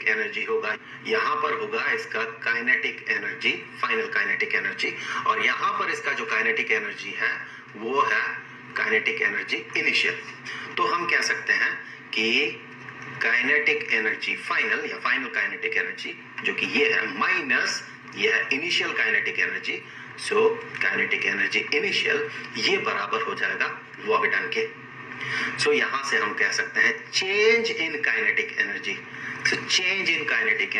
Kinetic energy होगा, यहाँ पर होगा इसका kinetic energy, final kinetic energy, और यहाँ पर इसका जो काइनेटिक एनर्जी है वो है काइनेटिक एनर्जी इनिशियल। तो हम कह सकते हैं कि काइनेटिक एनर्जी फाइनल या फाइनल काइनेटिक एनर्जी जो कि ये है माइनस ये है initial kinetic energy, so kinetic energy initial ये बराबर हो जाएगा वर्क डन के। सो यहां से हम कह सकते हैं change in kinetic energy, so change in kinetic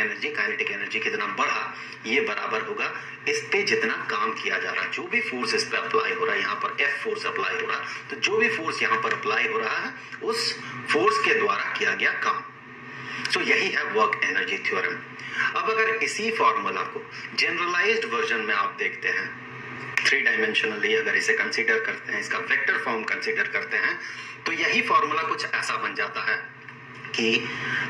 energy कितना बढ़ा ये बराबर होगा इस पे जितना काम किया जा रहा है, जो भी फोर्स इस पे अप्लाई हो रहा है, यहाँ पर F फोर्स अप्लाई हो रहा है, तो जो भी फोर्स यहाँ पर अप्लाई हो रहा है उस फोर्स के द्वारा किया गया काम। सो यही है वर्क एनर्जी थ्योरम। अब अगर इसी फॉर्मूला को जनरलाइज्ड वर्जन में आप देखते हैं, थ्री डायमेंशनली अगर इसे कंसीडर करते हैं, इसका वेक्टर फॉर्म कंसीडर करते हैं, तो यही फॉर्मूला कुछ ऐसा बन जाता है कि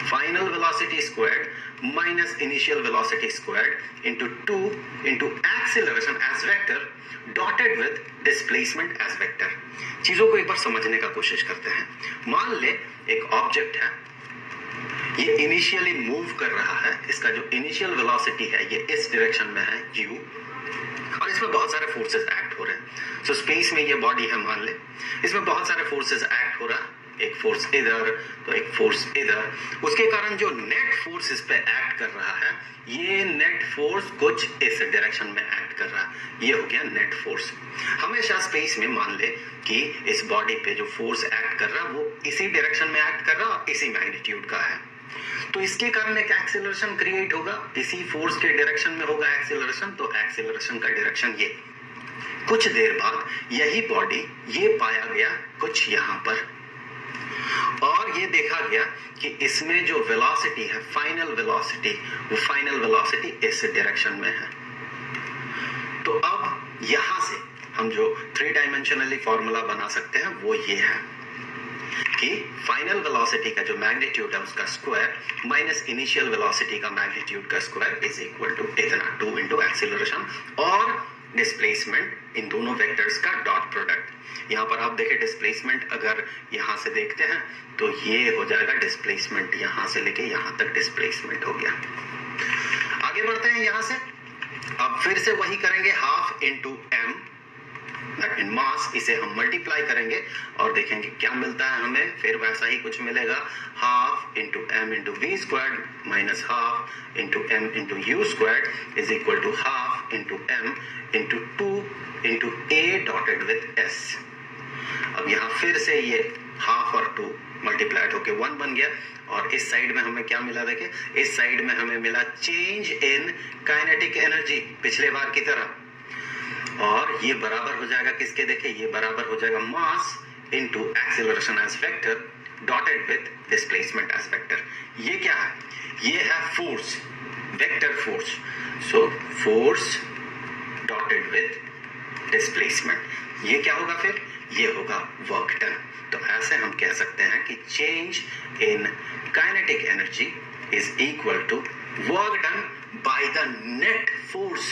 final velocity squared minus initial velocity squared into 2 into acceleration as vector dotted with displacement as vector. चीजों को एक बार समझने का कोशिश करते हैं। मान ले एक ऑब्जेक्ट है, ये इनिशियली मूव कर रहा है, इसका जो इनिशियल वेलोसिटी है ये इस डायरेक्शन में है u, और इसमें बहुत सारे फोर्सेस एक्ट हो रहे हैं। सो स्पेस में ये बॉडी है, मान ले इसमें बहुत सारे फोर्सेस एक्ट हो रहा है, एक फोर्स इधर तो एक फोर्स इधर, उसके कारण जो नेट फोर्स इस पे एक्ट कर रहा है ये नेट फोर्स कुछ इस डायरेक्शन में एक्ट कर रहा है, ये हो गया नेट फोर्स। हमेशा स्पेस में मान ले कि इस बॉडी पे जो फोर्स एक्ट कर रहा है वो इसी डायरेक्शन में एक्ट कर रहा है और इसी मैग्नीट्यूड का है, तो इसके कारण एक एक्सेलरेशन क्रिएट होगा, इसी फोर्स के डायरेक्शन में होगा एक्सेलरेशन, तो एक्सेलरेशन का डायरेक्शन ये। कुछ देर बाद यही बॉडी ये पाया गया कुछ यहाँ पर, और ये देखा गया कि इसमें जो वेलोसिटी है फाइनल वेलोसिटी, वो फाइनल वेलोसिटी इस डायरेक्शन में है। तो अब यहां से हम जो थ्री डायमेंशनली फॉर्मूला बना सकते हैं वो ये है कि फाइनल वेलोसिटी का जो मैग्नीट्यूड है उसका स्क्वायर माइनस इनिशियल वेलोसिटी का मैग्नीट्यूड का स्क्वायर इज इक्वल टू इतना 2 इंटू एक्सीलरेशन और डिस्प्लेसमेंट, इन दोनों वेक्टर्स का डॉट प्रोडक्ट। यहाँ पर आप देखें डिस्प्लेसमेंट अगर यहाँ से देखते हैं तो ये हो जाएगा डिस्प्लेसमेंट, यहाँ से लेके यहाँ तक डिस्प्लेसमेंट हो गया। आगे बढ़ते हैं यहाँ से, अब फिर से वही करेंगे, half into M that in mass, इसे हम मल्टीप्लाई करेंगे और देखेंगे क्या मिलता है हमें, फिर वैसा ही कुछ मिलेगा, half into M into V squared minus half into M into U squared is equal to half into M into 2 into A dotted with S. अब यहाँ फिर से ये हाफ और 2 मल्टीप्लाइड होके 1 बन गया, और इस साइड में हमें क्या मिला, देखे इस साइड में हमें मिला चेंज इन काइनेटिक एनर्जी पिछले बार की तरह, और ये बराबर हो जाएगा किसके, देखे ये बराबर हो जाएगा mass into acceleration as vector dotted with displacement as vector. ये क्या है, ये है force, vector force, so force dotted with displacement. ये क्या होगा, फिर ये होगा वर्क डन। तो ऐसे हम कह सकते हैं कि change in kinetic energy is equal to work done by the net force.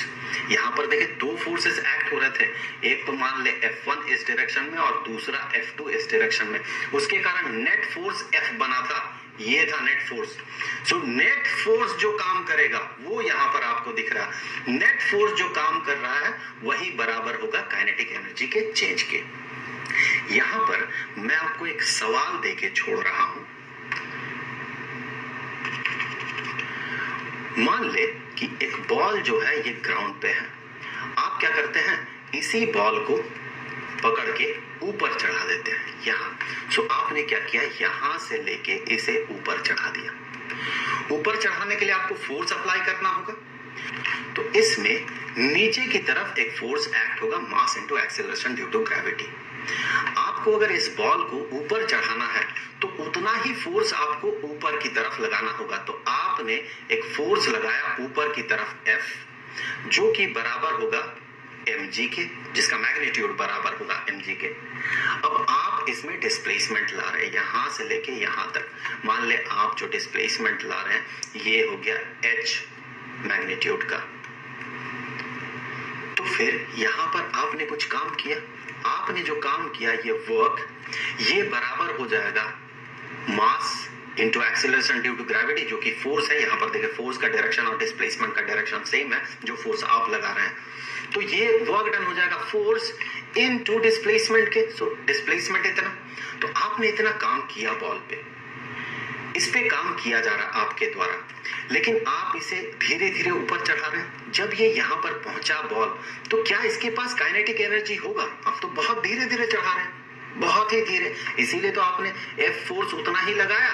यहां पर देखिए दो फोर्सेस एक्ट हो रहे थे, एक तो मान ले F1 इस डायरेक्शन में और दूसरा F2 इस डायरेक्शन में, उसके कारण नेट फोर्स F बना था, ये था net force. So net force जो काम करेगा वो यहां पर आपको दिख रहा है, नेट फोर्स जो काम कर रहा है वही बराबर होगा काइनेटिक एनर्जी के चेंज के। यहां पर मैं आपको एक सवाल देके छोड़ रहा हूं, मान ले कि एक बॉल जो है ये ग्राउंड पे है, आप क्या करते हैं, इसी बॉल को पकड़ के ऊपर चढ़ा देते हैं यहाँ। सो आपने क्या किया, यहां से लेके इसे ऊपर चढ़ा दिया। ऊपर चढ़ाने के लिए आपको फोर्स अप्लाई करना होगा, तो इसमें नीचे की तरफ एक फोर्स एक्ट होगा, mass into acceleration due to gravity. आपको अगर इस बॉल को ऊपर चढ़ाना है तो उतना ही फोर्स आपको ऊपर की तरफ लगाना होगा। तो आपने एक फोर्स लगाया ऊपर की तरफ F, जो कि बराबर होगा mg के, जिसका मैग्नीट्यूड बराबर होगा mg के। अब आप इसमें डिस्प्लेसमेंट ला रहे हैं यहां से लेके यहां तक, मान ले आप जो डिस्प्लेसमेंट ला रहे हैं ये हो गया h मैग्नीट्यूड का। तो फिर यहां पर आपने कुछ काम किया, आपने जो काम किया ये वर्क, ये बराबर हो जाएगा mass into acceleration due to gravity, जो कि फोर्स है। यहाँ पर देखिए फोर्स का डायरेक्शन और डिस्प्लेसमेंट का डायरेक्शन सेम है, जो फोर्स आप लगा रहे हैं। तो ये वर्क डन हो जाएगा फोर्स इनटू डिस्प्लेसमेंट के। सो डिस्प्लेसमेंट इतना, तो आपने इतना काम किया बॉल पे, इस पे काम किया जा रहा आपके द्वारा, लेकिन आप इसे धीरे धीरे ऊपर चढ़ा रहे हैं। जब ये यहाँ पर पहुंचा बॉल, तो क्या इसके पास काइनेटिक एनर्जी होगा? आप तो बहुत धीरे धीरे चढ़ा रहे हैं, बहुत ही धीरे। इसीलिए तो आपने एफ फोर्स उतना ही लगाया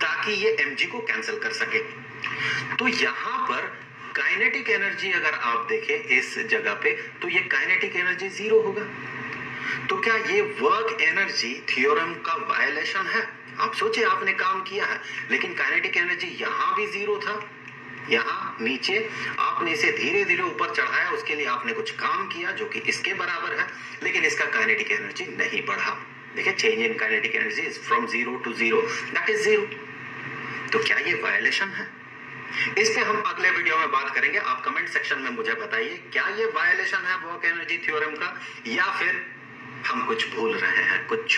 ताकि ये mg को कैंसिल कर सके। तो यहां पर काइनेटिक एनर्जी अगर आप देखें इस जगह पे, तो ये काइनेटिक एनर्जी 0 होगा। तो क्या ये वर्क एनर्जी थ्योरम का वायलेशन है? आप सोचिए, आपने काम किया है, लेकिन काइनेटिक एनर्जी यहां भी 0 था, यहां नीचे आपने इसे धीरे धीरे ऊपर चढ़ाया, उसके लिए आपने कुछ काम किया जो कि इसके बराबर है, लेकिन इसका काइनेटिक एनर्जी नहीं बढ़ा। देखिए, change in kinetic energy is from 0 to 0, that is 0। तो क्या ये वायलेशन है? इस पे हम अगले वीडियो में बात करेंगे। आप कमेंट सेक्शन में मुझे बताइए, क्या ये वायलेशन है वर्क एनर्जी थ्योरम का, या फिर हम कुछ भूल रहे हैं, कुछ